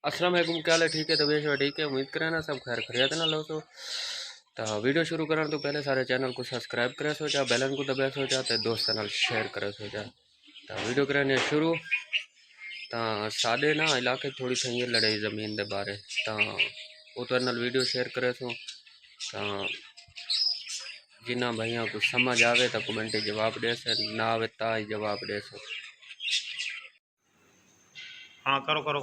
अस्सलाम वालेकुम, क्या हाल है? ठीक है, तबीयत सब ठीक है? उम्मीद करें ना सब खैर खैरियत ना लो। तो वीडियो शुरू करें तो पहले सारे चैनल को सब्सक्राइब करे सो जा, बेल को दबाया सो जा, ते दोस्तों नाल शेयर करे सो जा। तो वीडियो करें शुरू। तो साडे ना इलाके थोड़ी थी लड़ाई ज़मीन के बारे, तो वो तो नाल वीडियो शेयर करे सो। तो जिन्ना भाइयों को समझ आवे तो कमेंट जवाब दे से, ना आवे ता ही जवाब दे सो। हाँ करो करो।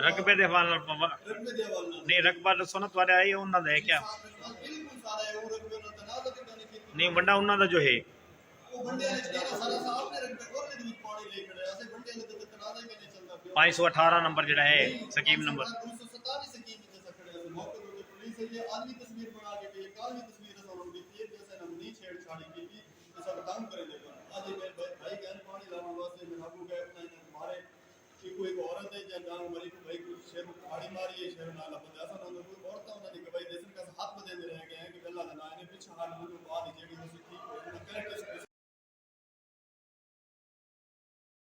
रकबे दे हवाले नहीं, रकबा दसो ना तुम्हारे आई उन्होंने है क्या? नहीं वंडा उन्होंने जो है 518 नंबर जड़ा है स्कीम नंबर।